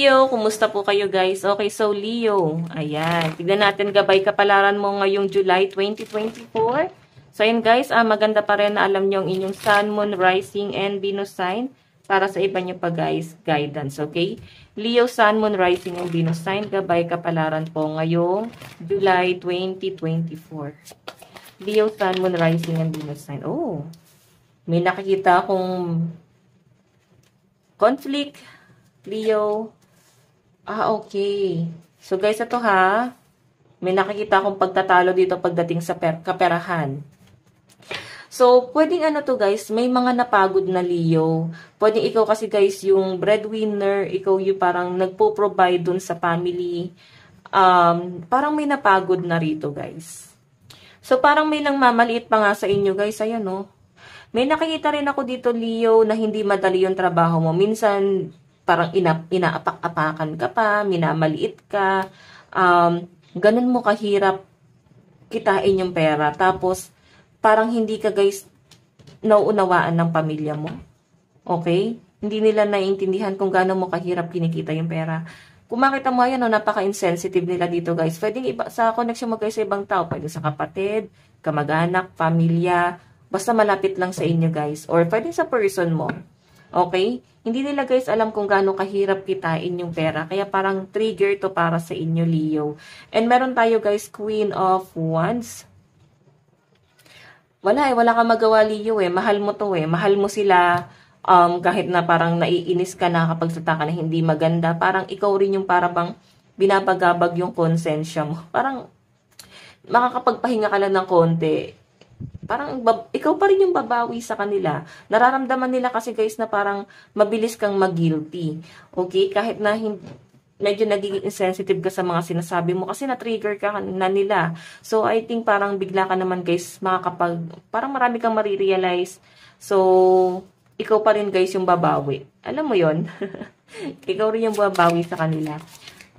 Leo, kumusta po kayo guys? Okay, so Leo, ayan. Tignan natin gabay kapalaran mo ngayong July 2024. So ayan guys, maganda pa rin na alam nyo ang inyong Sun, Moon, Rising, and Venus sign para sa iba nyo pa guys, guidance, okay? Leo, Sun, Moon, Rising, and Venus sign, gabay kapalaran po ngayong July 2024. Leo, Sun, Moon, Rising, and Venus sign. Oh, may nakikita akong conflict. Leo. Okay. So guys, ito ha. May nakikita akong pagtatalo dito pagdating sa kaperahan. So, pwedeng ano to guys, may mga napagod na Leo. Pwedeng ikaw kasi guys yung breadwinner, ikaw yung parang nagpo-provide dun sa family. Parang may napagod na rito guys. So, parang may lang mamaliit pa nga sa inyo guys. Ayan no. May nakikita rin ako dito Leo na hindi madali yung trabaho mo. Minsan, parang inaapak-apakan ka pa, minamaliit ka, ganun mo kahirap kitain yung pera. Tapos, parang hindi ka guys nauunawaan ng pamilya mo. Okay? Hindi nila naiintindihan kung gaano mo kahirap kinikita yung pera. Kung makita mo yan, no, napaka-insensitive nila dito guys. Pwedeng iba, sa connection mo guys sa ibang tao, pwedeng sa kapatid, kamag-anak, pamilya, basta malapit lang sa inyo guys. Or pwedeng sa person mo. Okay? Hindi nila guys alam kung gaano kahirap kitain yung pera. Kaya parang trigger to para sa inyo, Leo. And meron tayo guys, Queen of Wands. Wala kang magawa, Leo Mahal mo to Mahal mo sila kahit na parang naiinis ka na kapag salita ka na hindi maganda. Parang ikaw rin yung parang binabagabag yung konsensya mo. Parang makakapagpahinga ka lang ng konti. Parang ikaw pa rin yung babawi sa kanila. Nararamdaman nila kasi guys na parang mabilis kang mag-guilty. Okay? Kahit na medyo nagiging insensitive ka sa mga sinasabi mo kasi na-trigger ka na nila. So, I think parang bigla ka naman guys parang marami kang marirealize. So, ikaw pa rin guys yung babawi. Alam mo yon ikaw rin yung babawi sa kanila.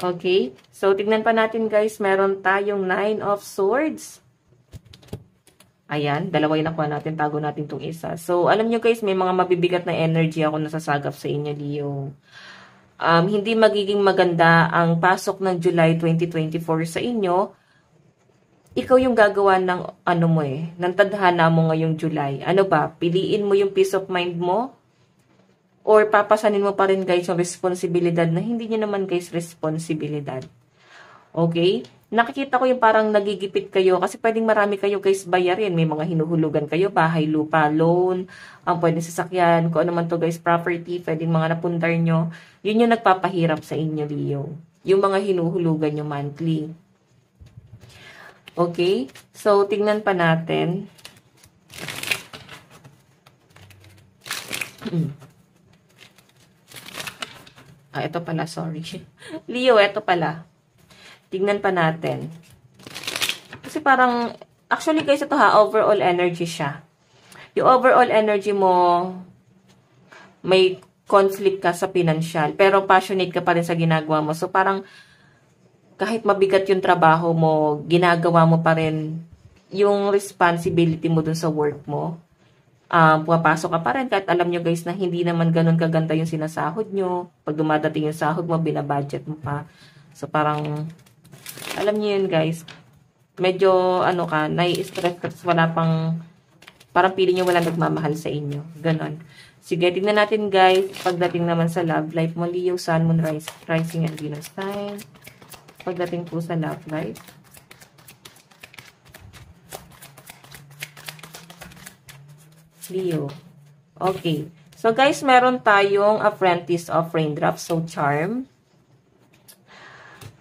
Okay? So, tignan pa natin guys. Meron tayong 9 of Swords. Ayan, dalawa yung nakuha natin, tago natin itong isa. So, alam nyo guys, may mga mabibigat na energy ako nasasagap sa inyo, Leo. Hindi magiging maganda ang pasok ng July 2024 sa inyo. Ikaw yung gagawa ng ng tadhana mo ngayong July. Ano ba? Piliin mo yung peace of mind mo? Or papasanin mo pa rin guys yung responsibilidad na hindi nyo naman guys responsibilidad. Okay? Nakikita ko yung parang nagigipit kayo kasi pwedeng marami kayo guys bayarin. May mga hinuhulugan kayo, bahay, lupa, loan, pwedeng sasakyan, kung ano man to guys, property, pwedeng mga napundar nyo. Yun yung nagpapahirap sa inyo, Leo. Yung mga hinuhulugan nyo monthly. Okay? So, tingnan pa natin. Ito pala, sorry. Leo, ito pala. Tignan pa natin. Kasi parang, actually guys, ito overall energy siya. Yung overall energy mo, may conflict ka sa financial, pero passionate ka pa rin sa ginagawa mo. So parang, kahit mabigat yung trabaho mo, ginagawa mo pa rin yung responsibility mo dun sa work mo. Pumapasok ka pa rin, kahit alam nyo guys na hindi naman ganun kaganda yung sinasahod nyo. Pag dumadating yung sahod mo, binabudget mo pa. So parang, alam niyo yun guys, medyo nai-stress kasi wala pang, parang feeling nyo wala nagmamahal sa inyo. Ganon. Sige, tignan natin guys, pagdating naman sa love life mo, Leo, Sun, Moon, Rising, and Venus sign. Pagdating po sa love life. Leo. Okay. So guys, meron tayong Apprentice of Raindrops, so charm.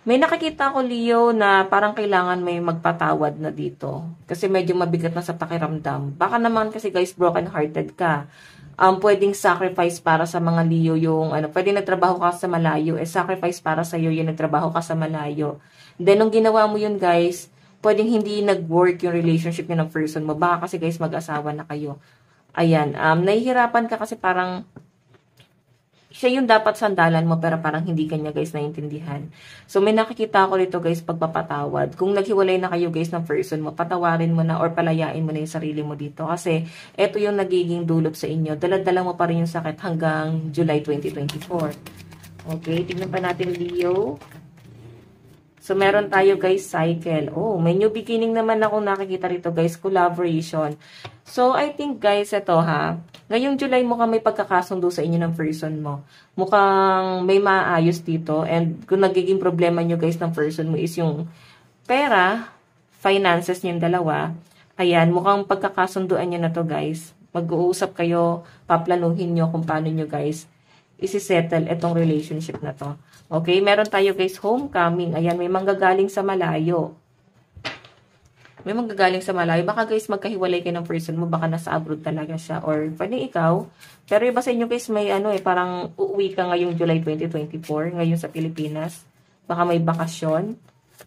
May nakikita ko, Leo, na parang kailangan may magpatawad na dito. Kasi medyo mabigat na sa pakiramdam. Baka naman kasi guys, broken-hearted ka. Pwedeng sacrifice para sa mga Leo yung, pwedeng nagtrabaho ka sa malayo. Sacrifice para sa iyo yung nagtrabaho ka sa malayo. Then, nung ginawa mo yun, guys, pwedeng hindi nag-work yung relationship niyo ng person mo. Baka kasi guys, mag-asawa na kayo. Ayan, nahihirapan ka kasi parang, siya yung dapat sandalan mo pero parang hindi kanya guys naiintindihan. So may nakikita ko dito guys pagpapatawad. Kung naghiwalay na kayo guys ng person mo, patawarin mo na or palayain mo na yung sarili mo dito. Kasi eto yung nagiging dulot sa inyo. Dala-dala mo pa rin yung sakit hanggang July 2024. Okay, tignan pa natin Leo. So, meron tayo guys, cycle. Oh, may new beginning naman ako nakikita rito guys, collaboration. So, I think guys, ito ha, ngayong July mukhang may pagkakasundo sa inyo ng person mo. Mukhang may maayos dito. And kung nagiging problema nyo guys ng person mo is yung pera, finances nyo yung dalawa. Ayan, mukhang pagkakasunduan nyo na to guys. Mag-uusap kayo, paplanuhin nyo kung paano nyo guys isi-settle itong relationship na to. Okay, meron tayo guys, homecoming. Ayan, may manggagaling sa malayo. May manggagaling sa malayo. Baka guys, magkahiwalay kayo ng person mo. Baka nasa abroad talaga siya. Or pwede ikaw. Pero iba sa inyo guys, may parang uuwi ka ngayong July 2024. Ngayon sa Pilipinas. Baka may bakasyon.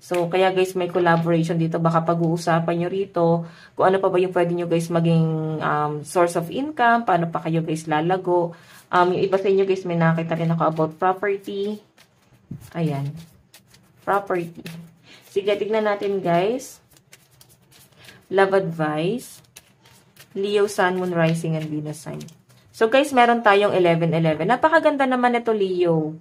So, kaya guys, may collaboration dito. Baka pag-uusapan nyo rito kung ano pa ba yung pwede nyo guys maging source of income. Paano pa kayo guys lalago. Yung iba sa inyo guys, may nakita rin ako about property. Ayan. Property. Sige, tignan natin guys. Love advice. Leo, Sun, Moon, Rising, and Venus sign. So guys, meron tayong 11-11. Napakaganda naman ito, Leo.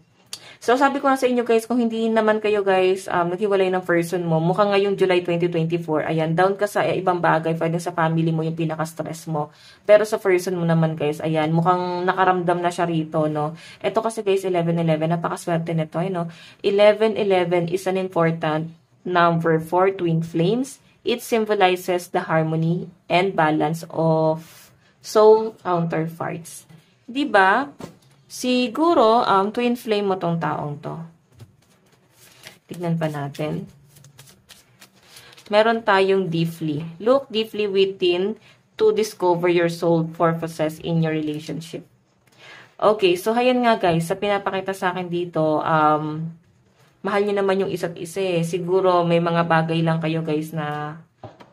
So, sabi ko nga sa inyo guys, kung hindi naman kayo guys naghiwalay ng person mo, mukhang ngayong July 2024, ayan, down ka sa ibang bagay, pwedeng sa family mo yung pinaka-stress mo. Pero sa person mo naman guys, ayan, mukhang nakaramdam na siya rito, no? Ito kasi guys, 11-11, napakaswerte nito, no? 11-11 is an important number for twin flames. It symbolizes the harmony and balance of soul counterparts. Diba? Siguro, twin flame mo tong taong to. Tignan pa natin. Meron tayong deeply. Look deeply within to discover your soul purposes in your relationship. Okay, so hayan nga guys, sa pinapakita sa akin dito, mahal nyo naman yung isa't isa eh. Siguro may mga bagay lang kayo guys na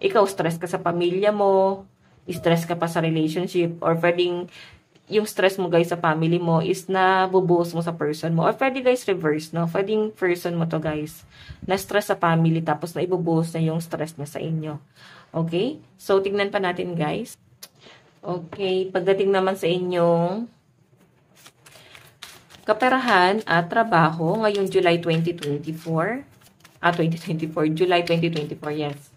ikaw stress ka sa pamilya mo, stress ka pa sa relationship, or pwedeng yung stress mo guys sa family mo is na bubuhos mo sa person mo. Or pwede guys reverse, no? Pwedeng person mo to guys na stress sa family tapos na ibubuhos na yung stress niya sa inyo. Okay? So, tignan pa natin guys. Okay, pagdating naman sa inyong kaperahan at trabaho ngayong July 2024. 2024. July 2024, yes.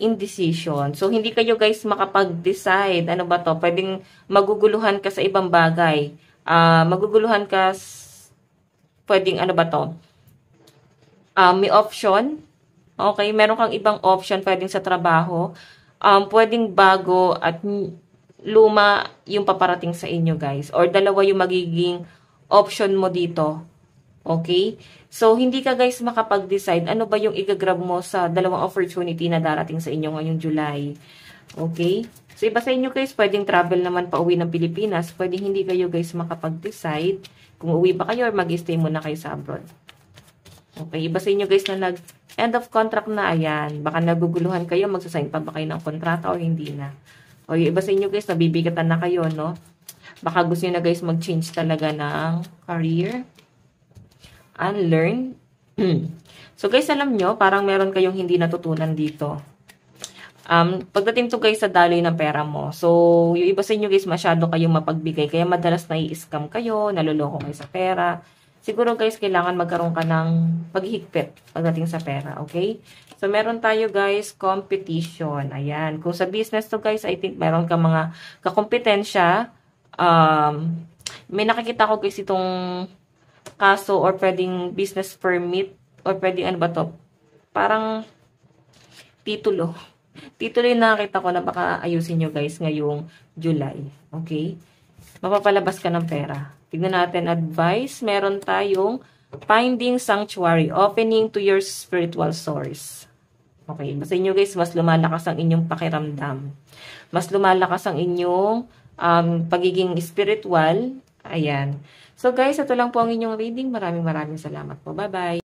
Indecision. So, hindi kayo guys makapag-decide. Ano ba to? Pwedeng maguguluhan ka sa ibang bagay. Maguguluhan ka, pwedeng ano ba to? May option. Okay, meron kang ibang option pwedeng sa trabaho. Pwedeng bago at luma yung paparating sa inyo guys. Or dalawa yung magiging option mo dito. Okay? So, hindi ka guys makapag-decide ano ba yung i-grab mo sa dalawang opportunity na darating sa inyo ngayong July. Okay? So, iba sa inyo guys, pwedeng travel naman pa uwi ng Pilipinas. Pwedeng hindi kayo guys makapag-decide kung uwi ba kayo or mag-stay muna kayo sa abroad. Okay? Iba sa inyo guys na nag-end of contract na, ayan. Baka naguguluhan kayo, magsasign pa ba kayo ng kontrata o hindi na. O yung iba sa inyo guys, nabibigatan na kayo, no? Baka gusto nyo na guys mag-change talaga ng career. Unlearn. So guys, alam nyo, parang meron kayong hindi natutunan dito. Pagdating to guys sa daloy ng pera mo. So, yung iba sa inyo guys, masyado kayong mapagbigay. Kaya madalas nai-scam kayo, naluloko kayo sa pera. Siguro guys, kailangan magkaroon ka ng paghihigpit pagdating sa pera, okay? So, meron tayo guys, competition. Ayan. Kung sa business to guys, I think meron ka mga kakompetensya. May nakikita ko guys itong kaso or pwedeng business permit or pwedeng ano ba to? Parang titulo. Titulo yung nakakita ko na baka ayusin nyo guys ngayong July. Okay? Mapapalabas ka ng pera. Tignan natin advice. Meron tayong finding sanctuary, opening to your spiritual source. Okay, basta inyo guys, mas lumalakas ang inyong pakiramdam. Mas lumalakas ang inyong pagiging spiritual. Ayan. So guys, ito lang po ang inyong reading. Maraming salamat po. Bye-bye.